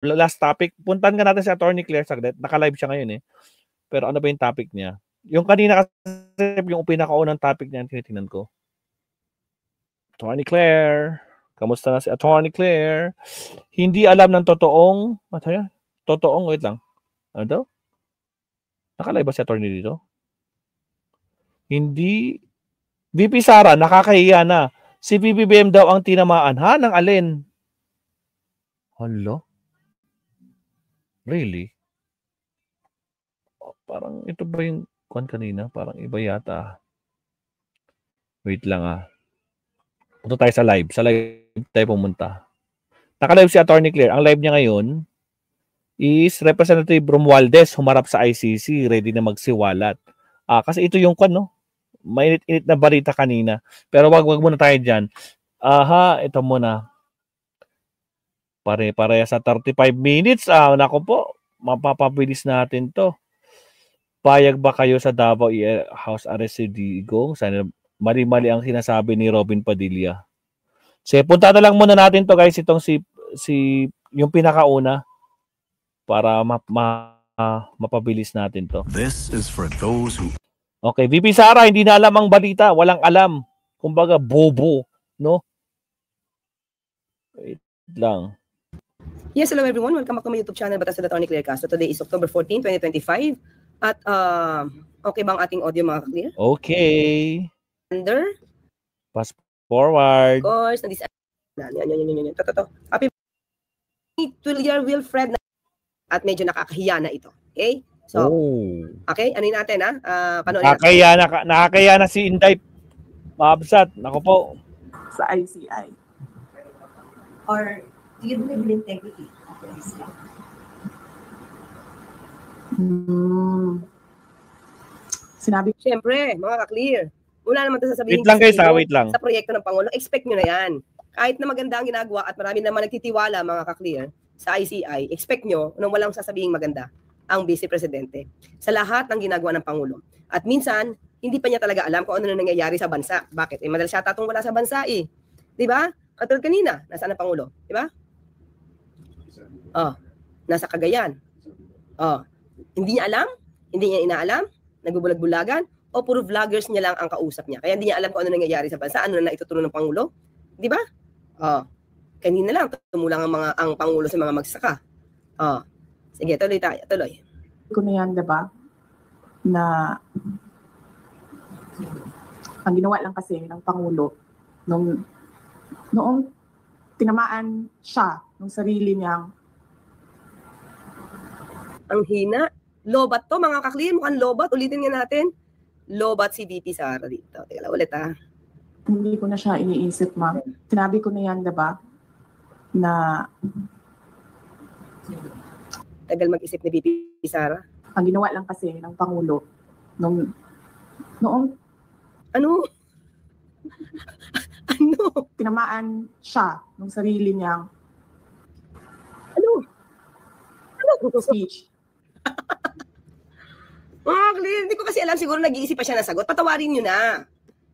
last topic, puntan ka natin si Attorney Claire saglit. Naka-live siya ngayon eh. Pero ano ba yung topic niya? Yung kanina kasi, yung pinakaunang topic niya, tinitingnan ko. Attorney Claire. Kamusta na si Attorney Claire? Hindi alam ng totoong, wait lang. Ano daw? Naka-live ba si Attorney dito? Hindi. VP Sara, nakakahiya na. Si PBBM daw ang tinamaan. Ha? Ng alin? Hello? Really? Parang ito ba yung kwan kanina? Parang iba yata. Wait lang ah. Punta tayo sa live. Sa live tayo pumunta. Naka-live si Attorney Claire. Ang live niya ngayon is Representative Romualdez humarap sa ICC. Ready na magsiwalat. Kasi ito yung kwan, no? Mainit-init na balita kanina. Pero wag muna tayo dyan. Ito muna. Pare-pareha sa 35 minutes. Nako po, mapapabilis natin to. Payag ba kayo sa Davao House Arrest si Digong? Sana mali-mali ang sinasabi ni Robin Padilla. So, punta na lang muna natin to guys, itong si yung pinakauna para mapabilis natin to. This is for those who... Okay, VP Sara, hindi na alam ang balita. Walang alam. Kumbaga, bobo. No? Wait lang. Yes, hello everyone. Welcome back to my YouTube channel, Batas sa Attorney Claire Castro. Today is October 14, 2025. At, okay ba ang ating audio mga ka-clear? Okay. Under? Pass forward. Of course. Yan. Happy to your Wilfred. At medyo nakakahiya na ito. Okay? So, okay, ano natin ha? Nakakaya na si Inday Mabsat. Nako po. Sa ICI. Or do you believe in integrity? Sinabi ko. Siyempre, mga ka-clear. Wala naman ito sasabihin. Wait lang guys, wait lang. Sa proyekto ng Pangulo, expect nyo na yan. Kahit na maganda ang ginagawa at marami naman nagtitiwala, mga ka-clear, sa ICI, expect nyo nung walang sasabihin maganda ang Vice Presidente sa lahat ng ginagawa ng Pangulo. At minsan, hindi pa niya talaga alam kung ano na nangyayari sa bansa. Bakit? Madalas siya tatong wala sa bansa eh. Di ba? Katulad kanina, nasaan ang Pangulo? Di ba? Nasa Cagayan. Hindi niya alam? Hindi niya inaalam? Nagbubulag-bulagan? O puro vloggers niya lang ang kausap niya? Kaya hindi niya alam kung ano nangyayari sa bansa, ano na itutulong ng Pangulo? Di ba? Kanina lang, tumulang ang Pangulo sa mga magsasaka. Sige, tuloy tayo. Tuloy. Ko na yan, diba? Na ang ginawa lang kasi ng Pangulo noong tinamaan siya ng sarili niyang ang hina. Lobat to, mga ka-clear. Mukhang lobat. Ulitin nga natin. Lobat si VP Sara dito. Teka lang, ulit Hindi ko na siya iniisip, ma'am. Sinabi ko na yan, diba? Na tagal mag-isip ni VP Sara. Ang ginawa lang kasi ng Pangulo noong ano? Tinamaan siya ng sarili niyang speech. Hindi ko kasi alam, siguro nag-iisip pa siya ng sagot. Patawarin niyo na.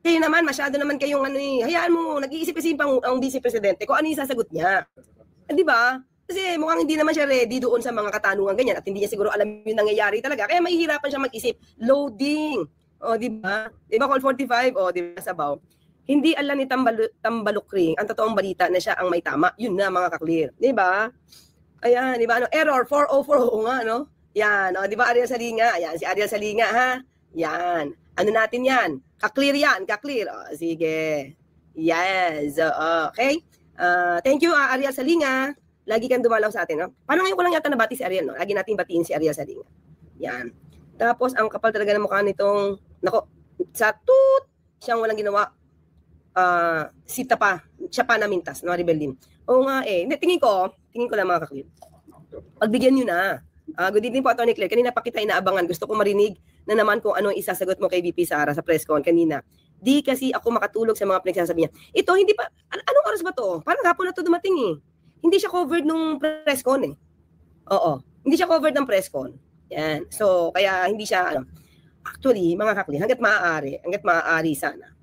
Kayo naman, masyado naman kayong hayaan mo, nag-iisip kasi ang Vice Presidente kung ano yung sasagot niya. Di ba? Kasi mukhang hindi naman siya ready doon sa mga katanungan ganyan at hindi niya siguro alam yung nangyayari talaga. Kaya mahihirapan siya mag-isip. Loading. Di ba? Di ba, call 45? Di ba, Sabaw? Hindi alam ni Tambalukring ang totoong balita na siya ang may tama. Yun na, mga ka-clear. Di ba? Ayan, di ba? Error 404 nga, no? Yan, di ba, Ariel Salinga? Ayan, si Ariel Salinga, ha? Yan. Ano natin yan? Ka-clear yan, ka-clear. Sige. Yes. Okay. Thank you, Ariel Salinga. Lagi kang dumalaw sa atin, no? Paano ngayon ko lang yata nabati si Ariel, no? Lagi natin batiin si Ariel Salinga. Yan. Tapos, ang kapal talaga ng mukha nitong, sa siyang walang ginawa, sita pa, siya pa namintas, no, rebellion. Oo nga tingin ko lang mga kaklit. Pagbigyan nyo na. Good evening po, Attorney Claire. Kanina pa kita inaabangan. Gusto ko marinig na naman kung ano isasagot mo kay VP Sara sa press con kanina. Di kasi ako makatulog sa mga pinagsasabi niya. Ito, hindi pa, anong oras ba to? Parang hapon na to dumating eh. Hindi siya covered nung press con eh. Oo. Hindi siya covered ng press con. Yan. So, kaya hindi siya, actually, mga kakli, hanggat maaari sana,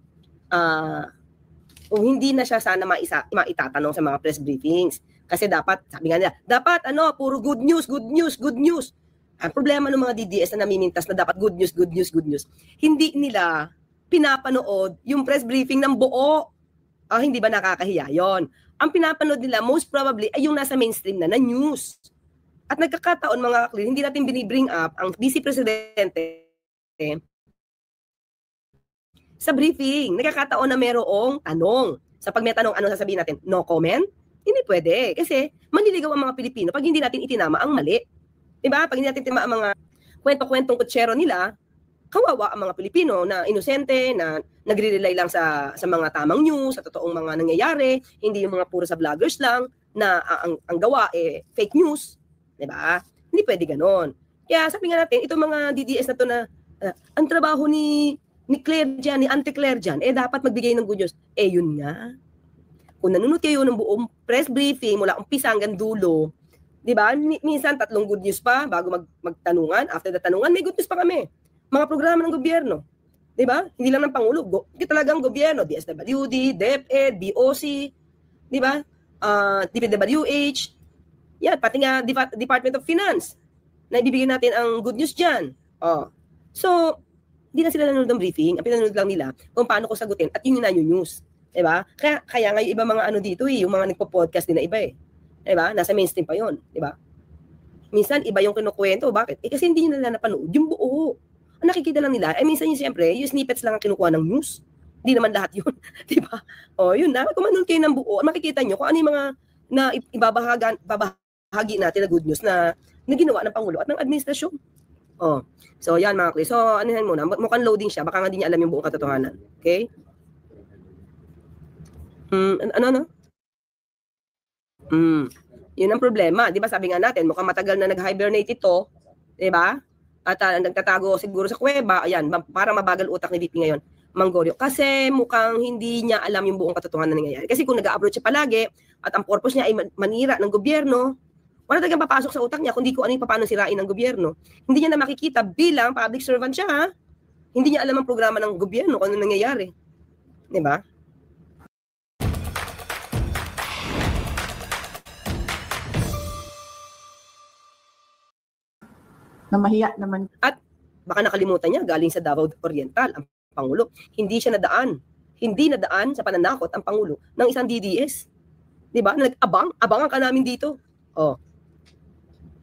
kung hindi na siya sana maitatanong sa mga press briefings. Kasi dapat, sabi nga nila, dapat puro good news, good news, good news. Ang problema ng mga DDS na namimintas na dapat good news, good news, good news, hindi nila pinapanood yung press briefing ng buo. Hindi ba nakakahiya yon? Ang pinapanood nila, most probably, ay yung nasa mainstream na news. At nagkakataon mga kaklir, hindi natin binibring up ang Vice Presidente sa briefing. Nagkakataon na merong tanong. Sa pag may tanong, ano sasabihin natin? No comment? Hindi pwede. Kasi manliligaw ang mga Pilipino pag hindi natin itinama ang mali. Diba? Pag hindi natin itinama ang mga kwento-kwentong kutsero nila, kawawa ang mga Pilipino na inosente, na nagre-rely lang sa mga tamang news, sa totoong mga nangyayari, hindi yung mga puro sa vloggers lang, na ang gawa fake news. Diba? Hindi pwede ganon. Kaya sabi nga natin, itong mga DDS na to na ang trabaho ni Claire dyan, ni Auntie Claire dyan, dapat magbigay ng good news. Yun nga. Kung nanonood kayo ng buong press briefing mula umpisa hanggang dulo, di ba? Minsan 3 good news pa bago magtanungan. After the tanungan, may good news pa kami. Mga programa ng gobyerno. Di ba? Hindi lang ng Pangulo. Hindi talagang gobyerno. DSWD, DepEd, BOC, di ba? DPWH. Yan, pati nga Department of Finance na ibibigay natin ang good news dyan. So, hindi na sila nanonood ng briefing. Ang pinanood lang nila kung paano ko sagutin at yun na yung news. Diba? Kaya nga yung iba mga dito yung mga nagpo-podcast din na iba Diba? Nasa mainstream pa yun. Diba? Minsan, iba yung kinukwento. Bakit? Kasi hindi nila napanood yung buo. Ang nakikita lang nila, minsan yung siyempre, yung snippets lang ang kinukuha ng news. Hindi naman lahat yun. Diba? Yun na. Kung manood kayo ng buo, makikita nyo kung ano yung mga na babahagi natin na good news na ginawa ng Pangulo at ng administrasyon. So, yan mga kli. So, ano yan muna? Mukhang loading siya. Baka nga di niya alam yung buong katotohanan. Okay? Yun ang problema. Di ba sabi nga natin, mukhang matagal na nag-hibernate ito. Di ba? At nagtatago siguro sa kuweba. Ayan, para mabagal utak ni VP ngayon. Manggorio. Kasi mukhang hindi niya alam yung buong katotohanan na nangyayari. Kasi kung nag-approach siya palagi at ang purpose niya ay manira ng gobyerno, wala talagang papasok sa utak niya kundi kung ano yung paano sirain ng gobyerno. Hindi niya na makikita bilang public servant siya, ha? Hindi niya alam ang programa ng gobyerno kung ano nangyayari. Di ba? Namahiya naman. At baka nakalimutan niya, galing sa Davao Oriental, ang Pangulo. Hindi siya nadaan. Hindi nadaan sa pananakot ang Pangulo ng isang DDS. Di ba? Abangan ka namin dito.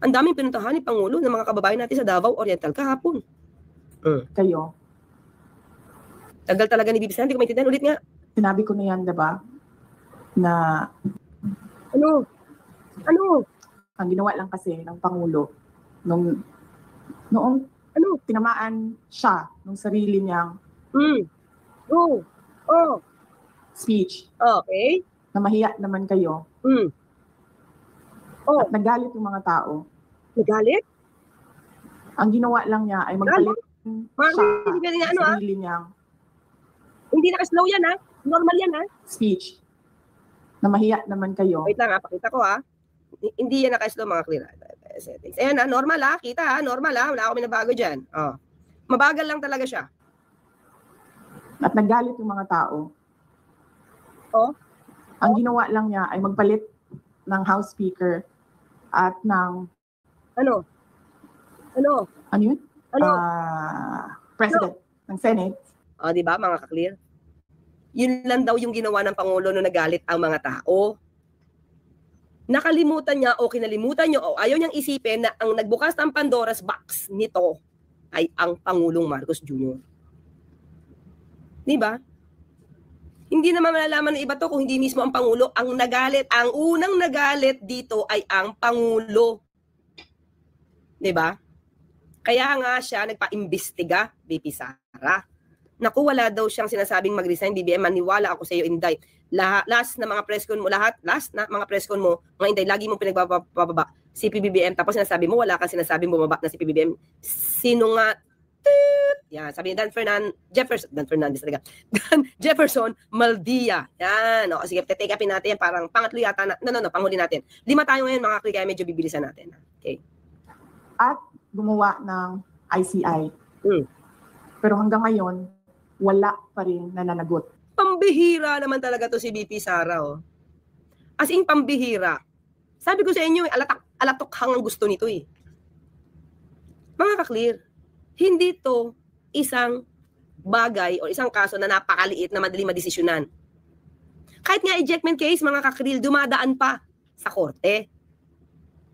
Ang daming pinuntahan ni Pangulo ng mga kababayan natin sa Davao Oriental kahapon. Kayo. Tagal talaga ni Bibi. Hindi ko maintindihan. Ulit nga. Sinabi ko na yan, diba? Na Ano? ang ginawa lang kasi ng Pangulo noong tinamaan siya nung sarili niyang speech. Okay. Namahiya naman kayo. At nagalit yung mga tao. Nagalit? Ang ginawa lang niya ay magpalit siya ng sarili niyang Hindi naka-slow yan, ha? Normal yan, ha? speech. Namahiya naman kayo. Wait lang, ha? Pakita ko, ha? Hindi yan naka-slow, mga clear settings. Ayan, ha? Normal, ha? Kita, ha? Normal, ha? Wala akong binabago dyan. Mabagal lang talaga siya. At nagalit yung mga tao. Ang ginawa lang niya ay magpalit ng House Speaker at ng Ano yun? President ng Senate. Di ba, mga ka-clear? Yun lang daw yung ginawa ng Pangulo nung nagalit ang mga tao. Nakalimutan niya o kinalimutan niyo o ayaw niyang isipin na ang nagbukas ng Pandora's box nito ay ang Pangulong Marcos Jr. Di ba? Hindi naman malalaman ng iba to kung hindi mismo ang Pangulo ang nagalit. Ang unang nagalit dito ay ang Pangulo. Di ba? Kaya nga siya nagpa-imbestiga, BP Sara. Naku, wala daw siyang sinasabing mag-resign, BBM, maniwala ako sa iyo, Inday. Last na mga press con mo, last na mga press con mo, mga Inday, lagi mong pinagbababa si PBBM, tapos sinasabi mo, wala kang sinasabing bumaba na si PBBM. Sino nga? Yan, sabi ni Jefferson Maldia. Yan, sige, take upin natin, parang pangatlo yata, panghuli natin. 5 tayo ngayon, mga kaya medyo bibilisan natin. Okay. At gumawa ng ICI. Pero hanggang ngayon, wala pa rin nananagot. Pambihira naman talaga to si BP Sara. As in, pambihira. Sabi ko sa inyo, alatokhang ang gusto nito eh. Mga ka-clear, hindi to isang bagay o isang kaso na napakaliit na madali madesisyonan. Kahit nga ejectment case, mga ka-clear, dumadaan pa sa korte.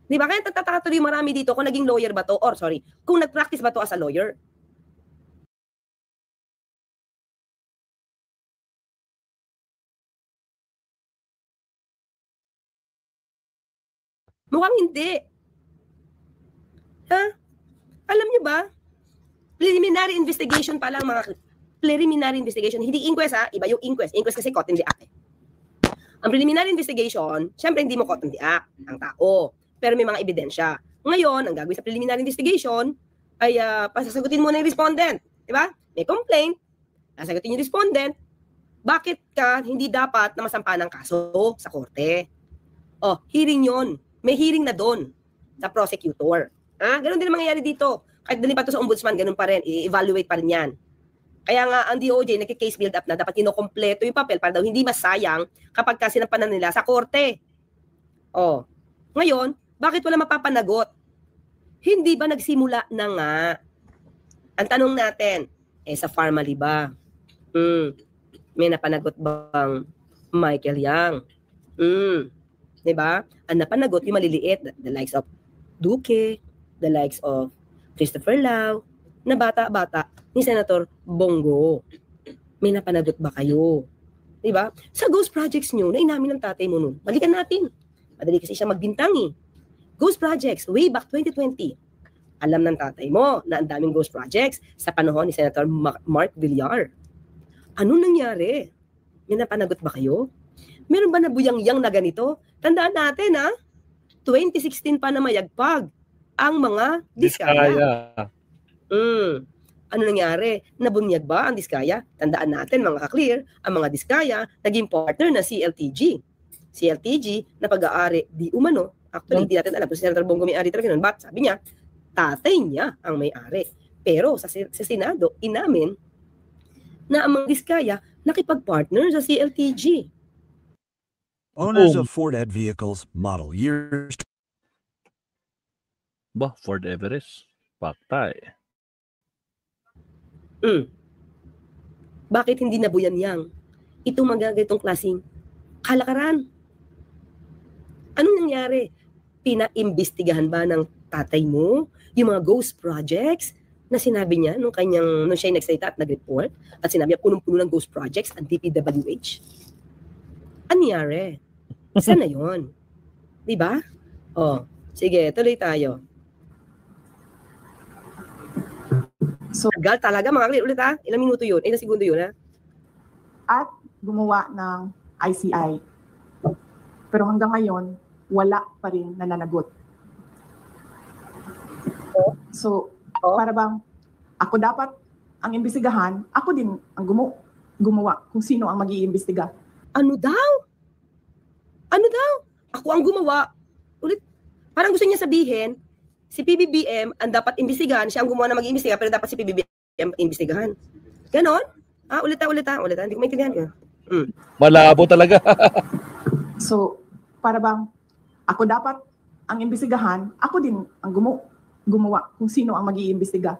Di ba? Kaya tatataka tuloy marami dito kung naging lawyer ba to, or sorry, kung nag-practice ba to as a lawyer. Mukhang hindi. Ha? Alam niyo ba? Preliminary investigation pa lang, mga preliminary investigation. Hindi inquest ha, iba yung inquest. Inquest kasi caught in the act. Ang preliminary investigation, syempre hindi mo caught in the act ang tao. Pero may mga ebidensya. Ngayon, ang gagawin sa preliminary investigation ay pasasagutin mo na yung respondent. Diba? May complaint, sasagutin yung respondent, bakit ka hindi dapat na masampa ng kaso sa korte? Oh, hearing yon. May hearing na doon sa prosecutor. Ganun din ang mangyayari dito. Kahit dali pa ito sa ombudsman, ganun pa rin. I-evaluate pa rin yan. Kaya nga, ang DOJ, nagki-case build up na dapat inokompleto yung papel para daw hindi masayang kapag kasi sinampanan nila sa korte. Oh. Ngayon, bakit wala mapapanagot? Hindi ba nagsimula na nga? Ang tanong natin, sa formally ba? May napanagot bang Michael Yang? Diba? Ang napanagot yung maliliit, the likes of Duque, the likes of Christopher Lau, na bata-bata ni Senator Bongo. May napanagot ba kayo? Diba? Sa ghost projects nyo, na inamin ng tatay mo nun, balikan natin. Madali kasi siya magbintang eh. Ghost projects, way back 2020. Alam ng tatay mo na ang daming ghost projects sa panahon ni Senator Mark Villar. Ano nangyari? May napanagot ba kayo? Meron ba nabuyang-yang na ganito? Tandaan natin 2016 pa na mayagpag ang mga Diskaya. Ano nangyari? Nabunyag ba ang Diskaya? Tandaan natin mga ka-clear, ang mga Diskaya naging partner na CLTG. CLTG na pag-aari di umano. Actually, hindi natin alam kung si Senator Bongo may-ari talaga nun. But sabi niya, tatay niya ang may-ari. Pero sa Senado, inamin na ang mga Diskaya nakipag-partner sa CLTG. Owners of Ford Ed vehicles, model years. Ba, Ford Everest. Patay. Bakit hindi nabuyan-yang? Itong magagaytong klaseng kalakaran. Anong nangyari? Pinaimbestigahan ba ng tatay mo yung mga ghost projects na sinabi niya nung siya nagsalita at nag-report at sinabi niya punong-puno ng ghost projects ang DPWH? Ano nangyari? Isa na yun. Diba? Sige, tuloy tayo. So, tagal talaga mga clear ulit Ilang minuto yun? Ilang segundo yun at gumawa ng ICI. Pero hanggang ngayon, wala pa rin nananagot. So, para bang ako dapat ang imbestigahan, ako din ang gumawa kung sino ang mag-iimbestiga. Ano daw? Ako ang gumawa. Ulit, parang gusto niya sabihin, si PBBM ang dapat imbestigahan, siya ang gumawa na mag-iimbestiga, pero dapat si PBBM imbestigahan. Ganon? Ulit. Hindi ko maintindihan. Malabo talaga. So, para bang ako dapat ang imbestigahan, ako din ang gumawa kung sino ang mag-iimbestiga.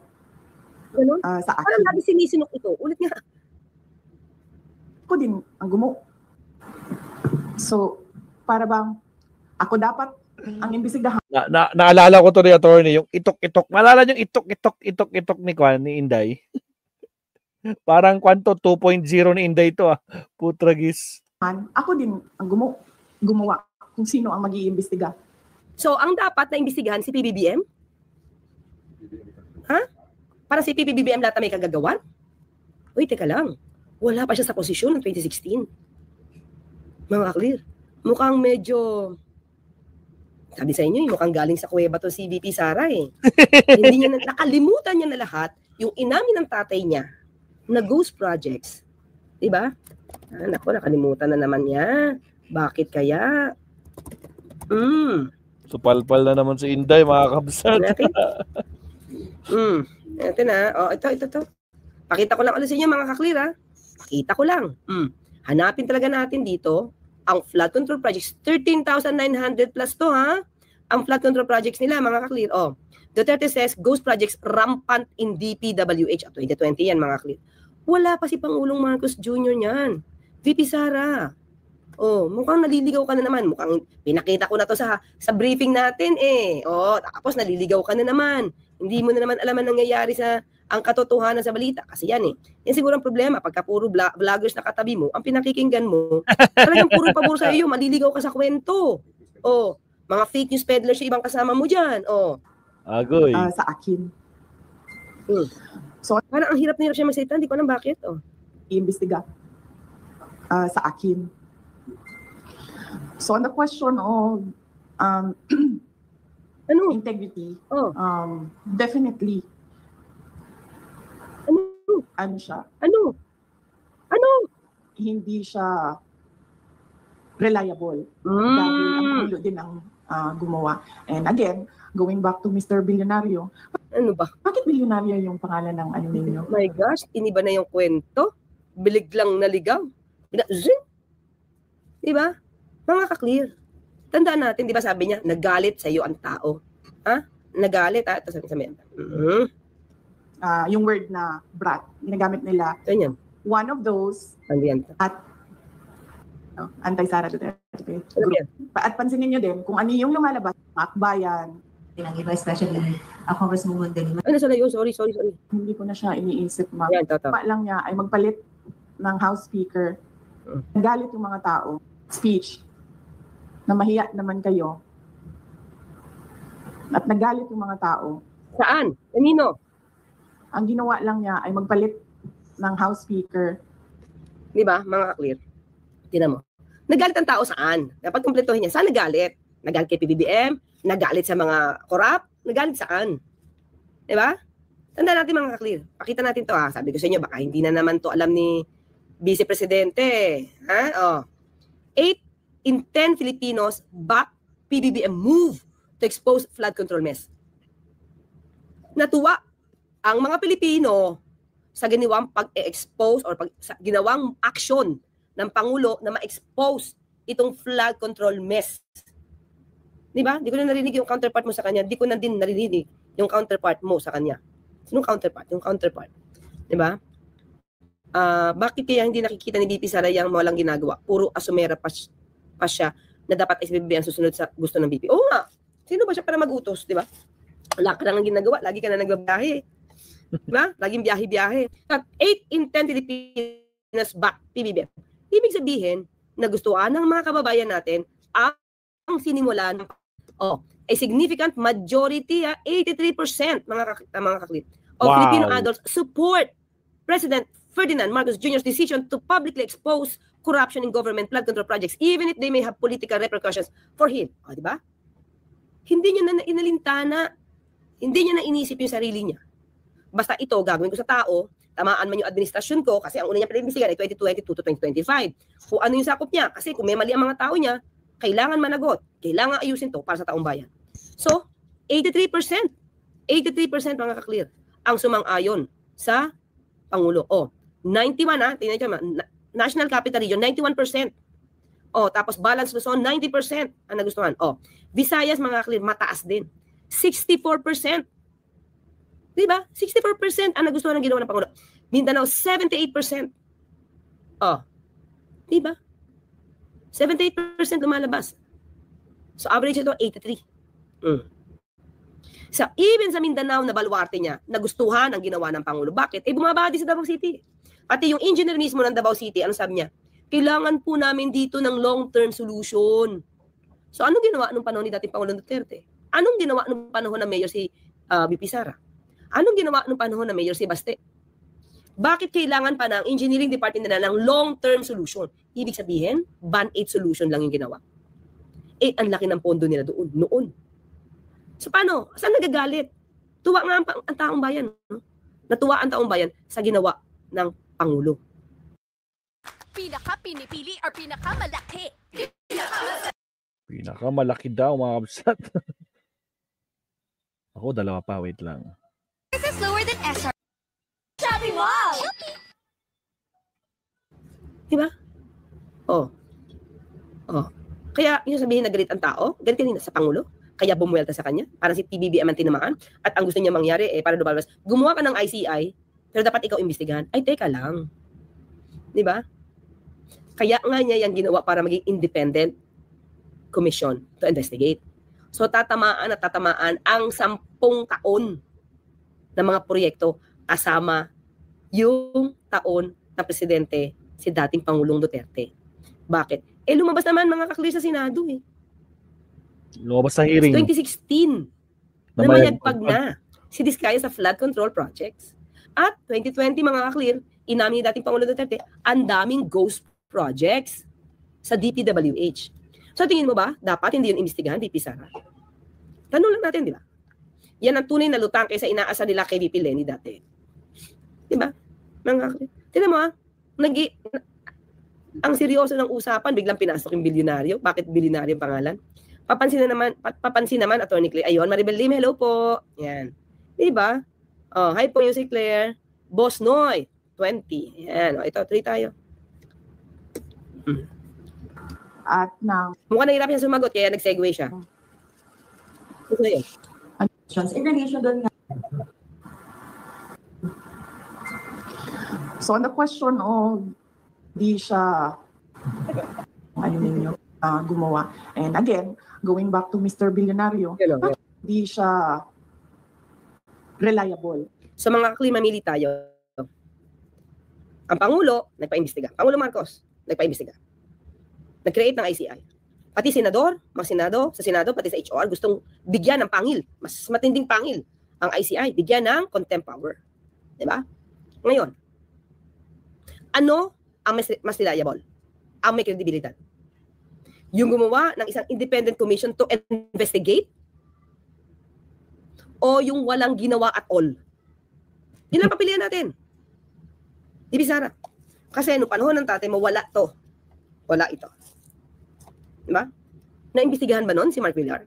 Ganon? Sa akin. Parang lagi sinisinok ito. Ulit nga. Ako din ang gumawa. So, para bang ako dapat ang imbestigahan. Naalala ko to ni attorney, yung itok-itok. Maalala yung itok-itok ni Inday. Parang kwanto 2.0 ni Inday to Putragis. Ako din ang gumawa kung sino ang mag-iimbestiga. So, ang dapat na imbestigahan si PBBM? Para si PBBM lahat may kagagawan? Uy, teka lang. Wala pa siya sa posisyon ng 2016. Mga clear. Mukhang medyo, sabi sa inyo, mukhang galing sa kuweba to si VP Sara Hindi niya nakalimutan niya na lahat yung inamin ng tatay niya na ghost projects. Diba? Naku, nakalimutan na naman niya. Bakit kaya? So, palpal na naman si Inday, mga kabsat. Ito na. Ito. Pakita ko lang ulit sa inyo, mga ka-clear Pakita ko lang. Hanapin talaga natin dito ang flood control projects, 13,900 plus to, ha? Ang flood control projects nila, mga ka-clear. Oh, Duterte says, ghost projects rampant in DPWH. 2020 yan, mga clear. Wala pa si Pangulong Marcos Jr. niyan. VP Sara. Oh, mukhang naliligaw ka na naman. Mukhang pinakita ko na to sa briefing natin eh. Oh, tapos naliligaw ka na naman. Hindi mo na naman alam ang nangyayari sa ang katotohanan sa balita. Kasi yan eh. Yan siguro ang problema. Pagka puro vloggers na katabi mo, ang pinakikinggan mo, talagang puro pabor sa iyo, maliligaw ka sa kwento. Oh, mga fake news peddlers yung ibang kasama mo dyan. Oh. Agoy. Sa akin. So, parang ang hirap na hirap siya magsalita. Hindi ko alam bakit. Oh. Iimbestiga. Sa akin. So on the question of Ano? integrity, Oh. definitely, Ano? siya, Ano? hindi siya reliable. Dahil ang Pangulo din ang gumawa. And again, going back to Mr. Billionario, Ano ba? bakit Billionario yung pangalan ng ano ninyo? My gosh, iniba na yung kwento. Bilig lang naligaw. Zing! Diba? Mga ka-clear. Tandaan natin, di ba sabi niya, nagalit sa iyo ang tao. Ha? Nagalit, ha? Ito sabi. Yung word na brat, ginagamit nila. Ganyan. One of those Andiyan. anti-Sara Duterte group. Yan. At pansinin nyo din kung ano yung lumalabas, akbayan, Ng iba, especially Congressman Mondeli. Ano sa layo? Sorry. hindi ko na siya iniisip, ma'am. Yan, totoo. Pa lang niya ay magpalit ng House Speaker. Nagalit yung mga tao. Speech. Na mahiya naman kayo. At nagalit yung mga tao. Saan? Kanino? Ang ginawa lang niya ay magpalit ng House Speaker. Di ba, mga ka-clear? Tingnan mo. Nagalit ang tao saan? Dapat kumpletuhin niya. Saan nagalit? Nagalit kay PBBM? Nagalit sa mga korap? Nagalit saan? Di ba? Tandaan natin, mga ka-clear. Pakita natin to, ha. Sabi ko sa inyo, baka hindi na naman to alam ni Vice Presidente. Ha? Oh. 8 in 10 Filipinos back PBBM move to expose flood control mess. Natuwa ang mga Pilipino sa ginawang pag-expose or sa ginawang action ng Pangulo na ma-expose itong flood control mess. Di ba? Di ko na narinig yung counterpart mo sa kanya. Di ko na din narinig yung counterpart mo sa kanya. Sinong counterpart? Yung counterpart. Di ba? Bakit kaya hindi nakikita ni BP Sara yung walang ginagawa? Puro asumera pa siya na dapat SBB ang susunod sa gusto ng BP. Oo nga. Sino ba siya para mag-utos? Di ba? Wala ka lang ang ginagawa. Lagi ka na nagbabiyahe. Diba? Laging biyahe-biyahe. At 8 in 10 Filipinas back PBBM. Ibig sabihin, nagustuhan ng mga kababayan natin ang sinimulan a significant majority, 83% mga kaklit of Filipino adults support President Ferdinand Marcos Jr.'s decision to publicly expose corruption in government flood control projects even if they may have political repercussions for him. Di ba? Hindi niya na inalintana, hindi niya na inisip yung sarili niya. Basta ito, gagawin ko sa tao, tamaan man yung administrasyon ko, kasi ang una niya pinag-imbestigan ay 2022 to 2025. Kung ano yung sakop niya, kasi kung may mali ang mga tao niya, kailangan managot, kailangan ayusin to para sa taong bayan. So, 83% mga ka-clear, ang sumang-ayon sa Pangulo. 91 tingnan niyo, National Capital Region, 91%. Tapos Balance Luzon, 90% ang nagustuhan. Visayas, mga ka-clear, mataas din. 64%. Diba? 64% ang nagustuhan ng ginawa ng Pangulo. Mindanao, 78%. Diba? 78% lumalabas. So, average ito, 83. So, even sa Mindanao na baluarte niya, nagustuhan ang ginawa ng Pangulo. Bakit? Bumaba din sa Davao City. Pati yung engineer mismo ng Davao City, ano sabi niya? Kailangan po namin dito ng long-term solution. So, anong ginawa nung panahon ni dating Pangulong Duterte? Anong ginawa nung panahon ng Mayor si VP Sara? Anong ginawa nung panahon ng Mayor si Baste? Bakit kailangan pa ng engineering department na ng long-term solution? Ibig sabihin, band-aid solution lang yung ginawa. Ang laki ng pondo nila doon, noon. So paano? Saan nagagalit? Tuwa nga ang taong bayan. No? Natuwa ang taong bayan sa ginawa ng Pangulo. Pinaka-pinipili or pinaka-malaki? Pinaka-malaki daw, mga kabsat. Ako, dalawa pa. Wait lang. This is lower than SR. Shopping Mall! Diba? Oh. Kaya yung sabihin na galit ang tao, galit kanina sa Pangulo, kaya bumuelta sa kanya, parang si PBBM ang tinamaan, at ang gusto niya mangyari, para lumalabas, gumawa ka ng ICI, pero dapat ikaw imbestigahan. Ay, teka lang. Di ba? Kaya nga niya yan ginawa para maging independent commission to investigate. So, tatamaan at tatamaan ang 10 taon ng mga proyekto kasama yung taon na presidente si dating Pangulong Duterte. Bakit? Lumabas naman mga kaklir sa Senado eh. Lumabas sa hearing. 2016. Namayagpag na si Diskaya sa flood control projects. At 2020 mga kaklir, inamin ni dating Pangulong Duterte, ang daming ghost projects sa DPWH. So tingin mo ba, dapat hindi yun imbestigahan, VP Sara? Tanong lang natin, di ba? Yan ang tunay na lutang kaysa inaasa nila kay VP Lenny dati. Di ba? Mga kaklir. Tingnan mo ang seryoso ng usapan, biglang pinasok yung bilyonaryo. Bakit bilyonaryo pangalan? Papansin naman, Attorney Claire. Ayun, Maribel Lim, hello po. Yan. Diba? Oh, hi po yung si Claire. Boss Noy, 20. Yan. Oh, ito, 3 tayo. At ng mukhang nahirap siya sumagot, kaya nag-segue siya. Ito yun. In relation doon nga. So on the question of di siya gumawa. And again, going back to Mr. Billionario, di siya reliable. Sa mga kakli, mamili tayo. Ang Pangulo, nagpa-imbestiga. Pangulo Marcos, nagpa-imbestiga. Nag-create ng ICI. Pati senador, mga senado, sa Senado, pati sa HR, gustong bigyan ng pangil, mas matinding pangil, ang ICI, bigyan ng contempt power. Diba? Ngayon, ano ang mas reliable? Ang may kredibilidad? Yung gumawa ng isang independent commission to investigate? O yung walang ginawa at all? Yun lang papilian natin. Di Sara? Kasi no panahon ng tatay mo, wala to. Wala ito. Diba? Naimbestigahan ba nun si Mark Villar?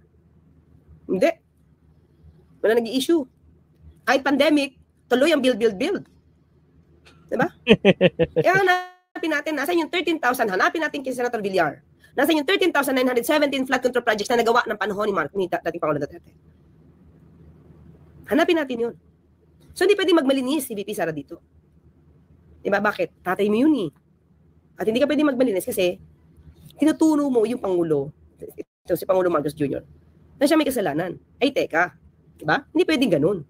Hindi. Wala nag-i-issue. Kahit pandemic, tuloy ang build. Diba? Kaya hanapin natin, nasa yung 13,000, hanapin natin kay Senator Villar. Nasa yung 13,917 flood control projects na nagawa ng panahon ni dating Pangulong Duterte. Hanapin natin yun. So, hindi pwede magmalinis si VP Sara dito. Diba? Bakit? Tatay mo yun eh. At hindi ka pwede magmalinis kasi tinutuno mo yung Pangulo, ito si Pangulo Marcos Jr., na siya may kasalanan. Ay, teka. Diba? Hindi pwedeng ganun.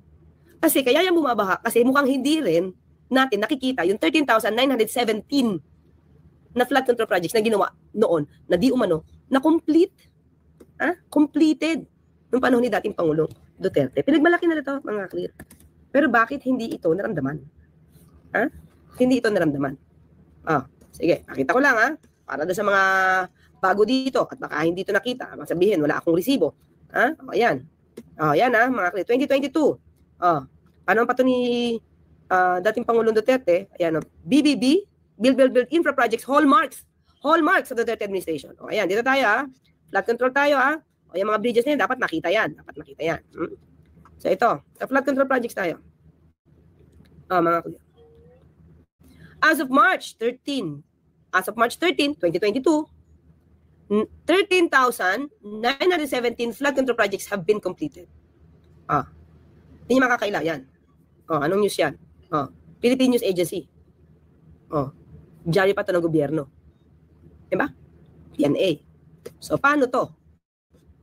Kasi kaya yung bumabaha, kasi mukhang hindi rin natin nakikita yung 13,917 na flood control projects na ginawa noon, na di umano, na complete. Completed noong panahon ni dating Pangulong Duterte. Pinagmalaki na ito, mga clear. Pero bakit hindi ito naramdaman? Hindi ito naramdaman. Sige, nakita ko lang para sa mga bago dito at baka hindi ito nakita. Sabihin, wala akong resibo. Ayan. Ayan mga clear. 2022. Ano pa ito ni dating Pangulong Duterte? Ayan, BBB, Build Infra Projects, hallmarks sa Duterte administration. Ayan, dito tayo flood control tayo yung mga bridges na yan, dapat makita yan. So ito, sa flood control projects tayo. Mga kuya. As of March 13, 2022, 13,917 flood control projects have been completed. Hindi niyo makakaila yan. Anong news yan? Philippine News Agency. Diyan pa ito ng gobyerno. Diba? PNA. So, paano to?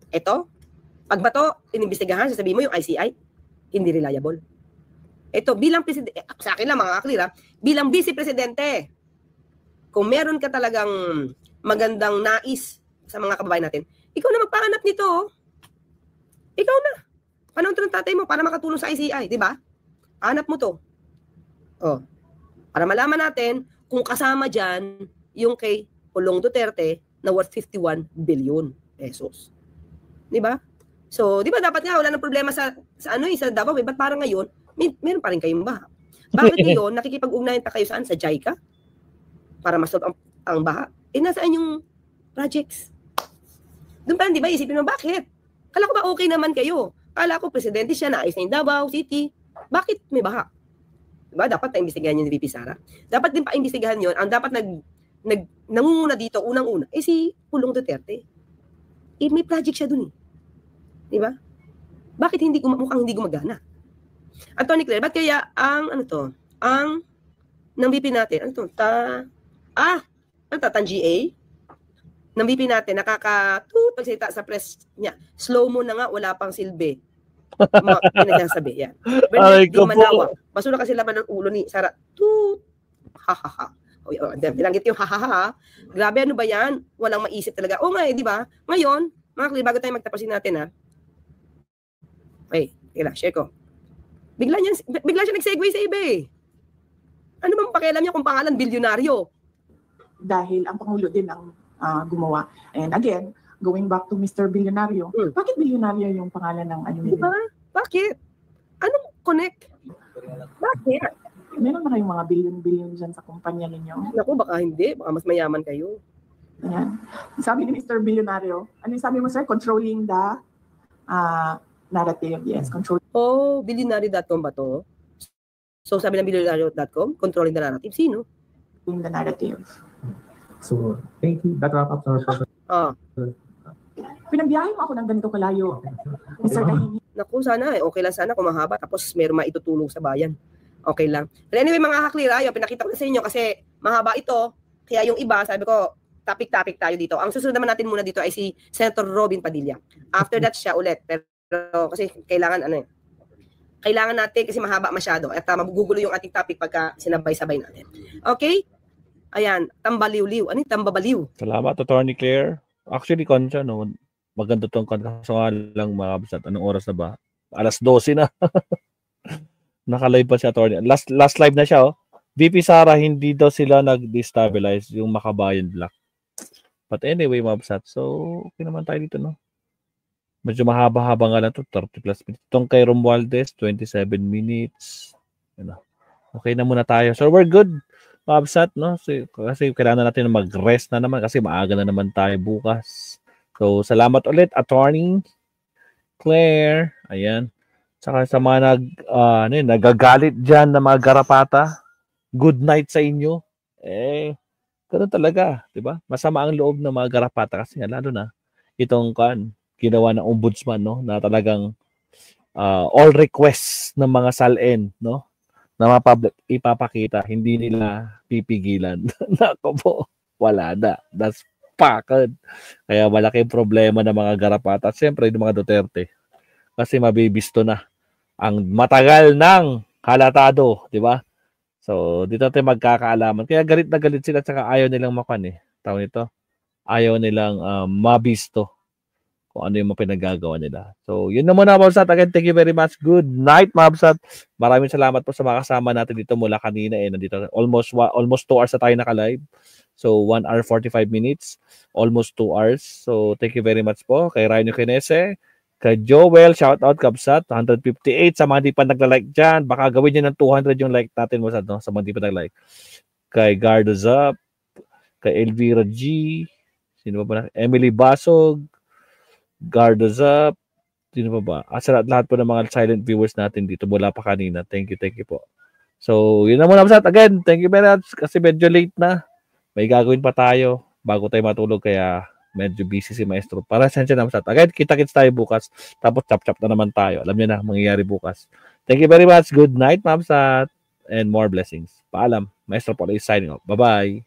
Ito, pag ba to, inimbestigahan, sasabihin mo yung ICI, hindi reliable. Ito, bilang presidente, sa akin lang mga kaklira, bilang vice presidente, kung meron ka talagang magandang nais sa mga kababayan natin, ikaw na magpahanap nito. Ikaw na. Panahon to ng tatay mo para makatulong sa ICI, di ba? Hanap mo to. Para malaman natin kung kasama dyan yung kay Pulong Duterte na worth 51 billion pesos. Di ba? So, di ba dapat nga wala nang problema sa Davao, ba't parang ngayon meron pa rin kayong baha? Bakit ngayon nakikipag-ugnayan pa kayo saan? Sa JICA? Para masolve ang baha? Nasaan yung projects? Doon pa, di ba, isipin mo, bakit? Kala ko ba okay naman kayo? Kala ko presidente siya, naayos na yung Davao City. Bakit may baha? Diba? Dapat na-imbestigahan yun ni VP Sara. Dapat din pa-imbestigahan yun. Ang dapat nangunguna dito, unang-una, si Pulong Duterte. May project siya dun eh. Di ba? Bakit mukhang hindi gumagana? Attorney Claire, ba't kaya ng VP natin, Tan GA? Ng VP natin, pagsalita sa press niya, slow mo na nga, wala pang silbi. Pinagsasabi, yan. Aray ko po. Basura kasi laman ng ulo ni Sara. Ha. Binanggit yung ha. Grabe, ano ba yan? Walang maisip talaga. O nga di ba? Ngayon, mga Claire, bago tayo magtapasin natin, ha? Okay, share ko. Bigla siya nag-segue sa iba eh. Ano bang pakialam niya kung pangalan bilyonaryo? Dahil ang Pangulo din ang gumawa. And again, going back to Mr. Bilyonaryo, bakit bilyonaryo yung pangalan ng ano diba? Bakit? Anong connect? Bakit? Meron na kayong mga billion dyan sa kumpanya ninyo? Naku, baka hindi. Baka mas mayaman kayo. Ayan. Sabi ni Mr. Bilyonaryo, ano yung sabi mo, sir? Controlling the narrative. Yes, control. Oh, billionaire.com ba to? So, sabi ng billionaire.com, controlling the narrative. Sino? The narrative. So, thank you. That wrap up our program. Pinagbiyahe mo ako ng ganito kalayo. Mr. Kahini. Naku, sana okay lang sana kung mahaba tapos meron maitutulong sa bayan. Okay lang. But anyway, mga ka-clear, pinakita ko na sa inyo kasi mahaba ito. Kaya yung iba, sabi ko, topic tayo dito. Ang susunod naman natin muna dito ay si Senator Robin Padilla. After that, siya ulit. Pero kasi kailangan kailangan natin kasi mahaba masyado at magugulo yung ating topic pagka sinabay-sabay natin. Okay? Ayan, tambaliw-liw. Ano yung tambabaliw? Salamat, Attorney Claire. Actually, Concha, no, maganda tong kaso nga lang mga kabsat. Anong oras na ba? Alas 12 na. Naka-live pa si Attorney. Last live na siya, VP Sara, hindi daw sila nag-destabilize yung Makabayan Black. But anyway, mga kabsat. So, okay naman tayo dito, no? Medyo mahaba-haba nga lang ito, 30 plus minutes. Itong kay Romualdez, 27 minutes. Okay na muna tayo. So, we're good, Mabsat, no? Kasi kailangan natin mag-rest na naman kasi maaga na naman tayo bukas. So, salamat ulit, Attorney Claire. Ayan. Saka sa mga nagagalit dyan na mga garapata, good night sa inyo. Ganun talaga, di ba? Masama ang loob ng mga garapata kasi lalo na itong ginawa ng ombudsman, no, na talagang all requests ng mga SALN, no, na ipapakita, hindi nila pipigilan. Nako po, wala na. That's pakad. Kaya malaking problema ng mga garapata at siyempre ng mga Duterte. Kasi mabibisto na ang matagal ng halatado, di ba? So, dito tayo magkakaalaman. Kaya galit na galit sila at saka ayaw nilang tawag nito, ayaw nilang mabisto kung ano yung pinagagawa nila. So, yun na muna, Mabsat. Again, thank you very much. Good night, Mabsat. Maraming salamat po sa mga kasama natin dito mula kanina. Nandito, almost 2 hours na tayo naka-live. So, 1 hour 45 minutes. Almost 2 hours. So, thank you very much po. Kay Rhino Kinese, kay Joel, shout out, Kabsat. 158 sa mga hindi pa nagla-like dyan. Baka gawin nyo ng 200 yung like natin, Mabsat, no? Sa mga hindi pa nag-like. Kay Gardo Zap, kay Elvira G, sino ba? Emily Basog, Gardas up. Sino pa ba? Sa lahat po ng mga silent viewers natin dito mula pa kanina. Thank you po. So, yun na muna, Mabsat. Again, thank you very much kasi medyo late na. May gagawin pa tayo bago tayo matulog kaya medyo busy si Maestro. Para sensya na, Mabsat. Again, kita-kits tayo bukas. Tapos chop-chop na naman tayo. Alam niyo na, mangyayari bukas. Thank you very much. Good night, Mabsat. And more blessings. Paalam. Maestro Paul is signing off. Bye-bye.